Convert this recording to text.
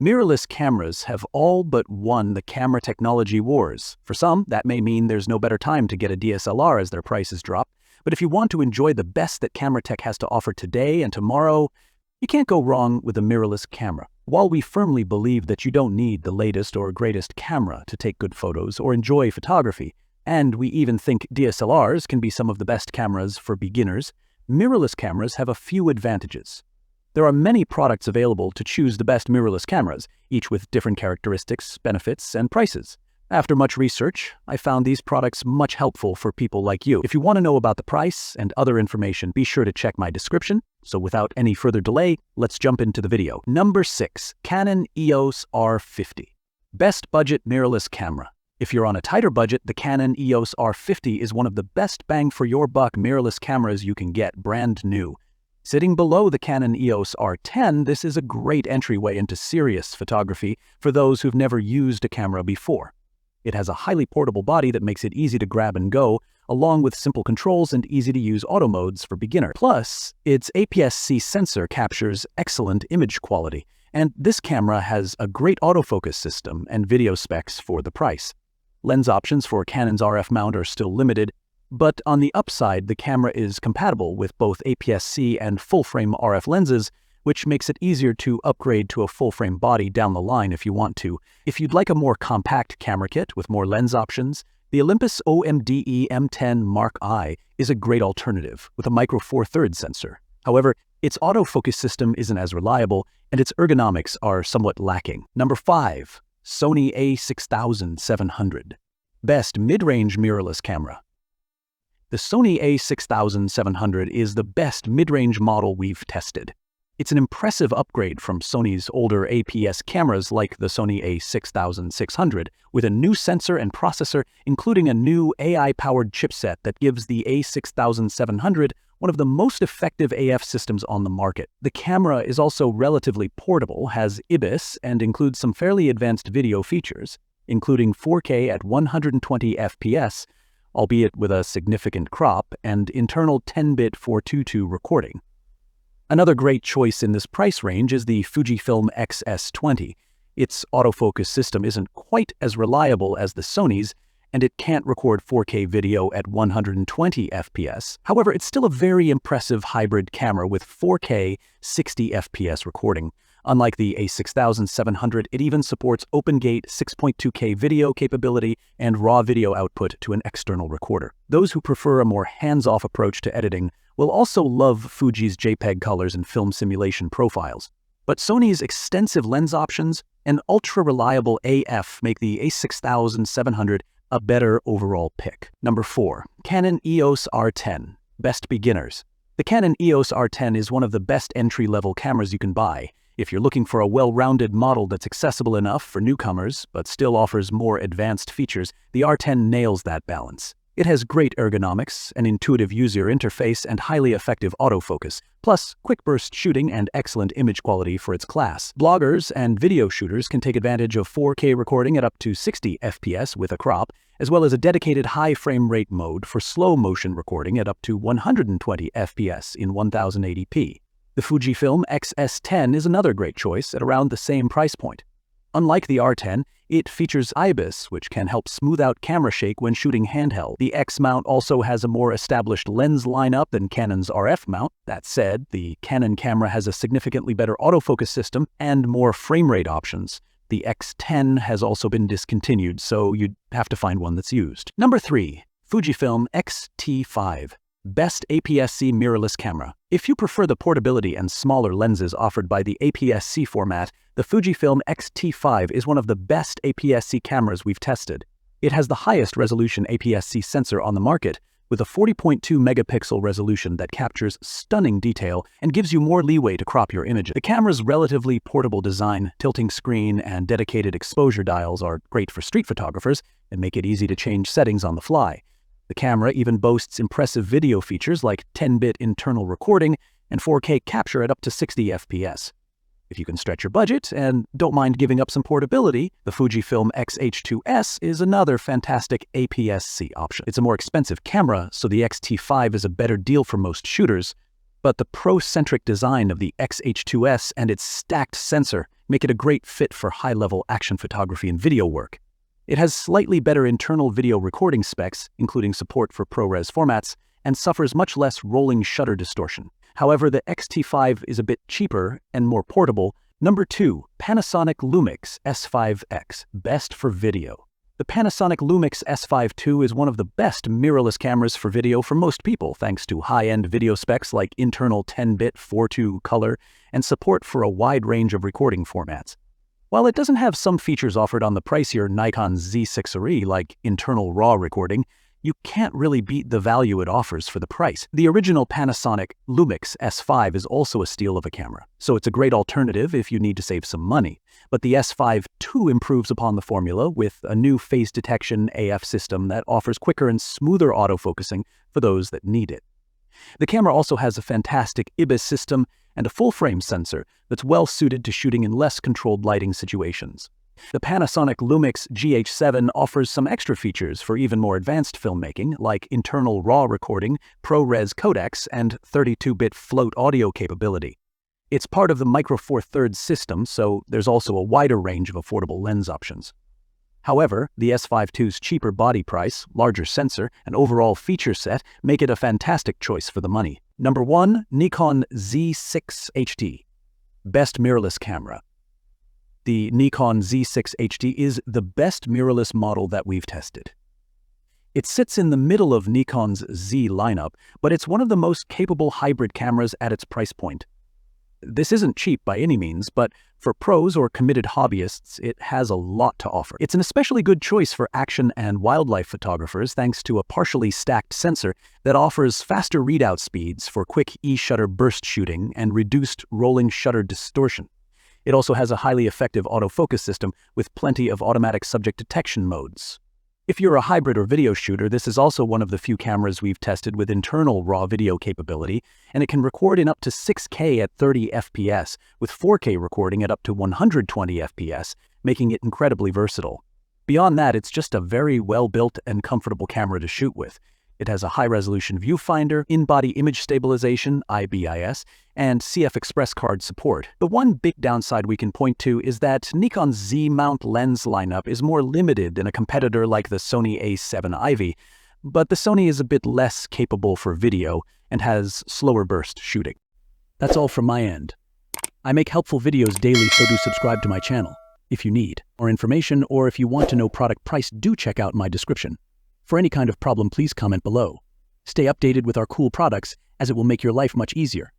Mirrorless cameras have all but won the camera technology wars. For some, that may mean there's no better time to get a DSLR as their prices drop. But if you want to enjoy the best that camera tech has to offer today and tomorrow, you can't go wrong with a mirrorless camera. While we firmly believe that you don't need the latest or greatest camera to take good photos or enjoy photography, and we even think DSLRs can be some of the best cameras for beginners, mirrorless cameras have a few advantages. There are many products available to choose the best mirrorless cameras, each with different characteristics, benefits, and prices. After much research, I found these products much helpful for people like you. If you want to know about the price and other information, be sure to check my description. So without any further delay, let's jump into the video. Number 6. Canon EOS R50. Best budget mirrorless camera. If you're on a tighter budget, the Canon EOS R50 is one of the best bang for your buck mirrorless cameras you can get brand new. Sitting below the Canon EOS R10, this is a great entryway into serious photography for those who've never used a camera before. It has a highly portable body that makes it easy to grab and go, along with simple controls and easy-to-use auto modes for beginners. Plus, its APS-C sensor captures excellent image quality, and this camera has a great autofocus system and video specs for the price. Lens options for Canon's RF mount are still limited, but on the upside, the camera is compatible with both APS-C and full-frame RF lenses, which makes it easier to upgrade to a full-frame body down the line if you want to. If you'd like a more compact camera kit with more lens options, the Olympus OMDE M10 Mark I is a great alternative with a micro four thirds sensor. However, its autofocus system isn't as reliable, and its ergonomics are somewhat lacking. Number 5. Sony a6700. Best mid-range mirrorless camera. The Sony a6700 is the best mid-range model we've tested. It's an impressive upgrade from Sony's older APS cameras like the Sony a6600, with a new sensor and processor, including a new AI-powered chipset that gives the a6700 one of the most effective AF systems on the market. The camera is also relatively portable, has IBIS, and includes some fairly advanced video features, including 4K at 120 FPS, albeit with a significant crop, and internal 10-bit 422 recording. Another great choice in this price range is the Fujifilm X-S20. Its autofocus system isn't quite as reliable as the Sony's, and it can't record 4K video at 120 FPS. However, it's still a very impressive hybrid camera with 4K 60 FPS recording. Unlike the a6700, it even supports OpenGate 6.2K video capability and raw video output to an external recorder. Those who prefer a more hands-off approach to editing will also love Fuji's JPEG colors and film simulation profiles. But Sony's extensive lens options and ultra-reliable AF make the a6700 a better overall pick. Number 4. Canon EOS R10. Best beginners. The Canon EOS R10 is one of the best entry-level cameras you can buy. If you're looking for a well-rounded model that's accessible enough for newcomers, but still offers more advanced features, the R10 nails that balance. It has great ergonomics, an intuitive user interface, and highly effective autofocus, plus quick burst shooting and excellent image quality for its class. Bloggers and video shooters can take advantage of 4K recording at up to 60 FPS with a crop, as well as a dedicated high frame rate mode for slow motion recording at up to 120 FPS in 1080p. The Fujifilm X-S10 is another great choice at around the same price point. Unlike the R10, it features IBIS, which can help smooth out camera shake when shooting handheld. The X mount also has a more established lens lineup than Canon's RF mount. That said, the Canon camera has a significantly better autofocus system and more frame rate options. The X10 has also been discontinued, so you'd have to find one that's used. Number 3. Fujifilm X-T5. Best APS-C mirrorless camera. If you prefer the portability and smaller lenses offered by the APS-C format, the Fujifilm X-T5 is one of the best APS-C cameras we've tested. It has the highest resolution APS-C sensor on the market, with a 40.2 megapixel resolution that captures stunning detail and gives you more leeway to crop your images. The camera's relatively portable design, tilting screen, and dedicated exposure dials are great for street photographers and make it easy to change settings on the fly. The camera even boasts impressive video features like 10-bit internal recording and 4K capture at up to 60 FPS. If you can stretch your budget and don't mind giving up some portability, the Fujifilm X-H2S is another fantastic APS-C option. It's a more expensive camera, so the X-T5 is a better deal for most shooters, but the pro-centric design of the X-H2S and its stacked sensor make it a great fit for high-level action photography and video work. It has slightly better internal video recording specs, including support for ProRes formats, and suffers much less rolling shutter distortion. However, the X-T5 is a bit cheaper and more portable. Number 2, Panasonic Lumix S5X, best for video. The Panasonic Lumix S5 II is one of the best mirrorless cameras for video for most people, thanks to high-end video specs like internal 10-bit 4:2 color and support for a wide range of recording formats. While it doesn't have some features offered on the pricier Nikon Z6RE like internal RAW recording, you can't really beat the value it offers for the price. The original Panasonic Lumix S5 is also a steal of a camera, so it's a great alternative if you need to save some money. But the S5 II improves upon the formula with a new phase detection AF system that offers quicker and smoother autofocusing for those that need it. The camera also has a fantastic IBIS system and a full-frame sensor that's well suited to shooting in less controlled lighting situations. The Panasonic Lumix GH7 offers some extra features for even more advanced filmmaking, like internal RAW recording, ProRes codecs, and 32-bit float audio capability. It's part of the Micro Four Thirds system, so there's also a wider range of affordable lens options. However, the S5 II's cheaper body price, larger sensor, and overall feature set make it a fantastic choice for the money. Number 1, Nikon Z6 HD. Best mirrorless camera. The Nikon Z6 HD is the best mirrorless model that we've tested. It sits in the middle of Nikon's Z lineup, but it's one of the most capable hybrid cameras at its price point. This isn't cheap by any means, but for pros or committed hobbyists, it has a lot to offer. It's an especially good choice for action and wildlife photographers thanks to a partially stacked sensor that offers faster readout speeds for quick E-shutter burst shooting and reduced rolling shutter distortion. It also has a highly effective autofocus system with plenty of automatic subject detection modes. If you're a hybrid or video shooter, this is also one of the few cameras we've tested with internal RAW video capability, and it can record in up to 6K at 30 FPS, with 4K recording at up to 120 FPS, making it incredibly versatile. Beyond that, it's just a very well-built and comfortable camera to shoot with. It has a high-resolution viewfinder, in-body image stabilization, IBIS, and CF Express card support. The one big downside we can point to is that Nikon's Z-mount lens lineup is more limited than a competitor like the Sony A7 IV, but the Sony is a bit less capable for video and has slower burst shooting. That's all from my end. I make helpful videos daily, so do subscribe to my channel. If you need more information or if you want to know product price, do check out my description. For any kind of problem, please comment below. Stay updated with our cool products, as it will make your life much easier.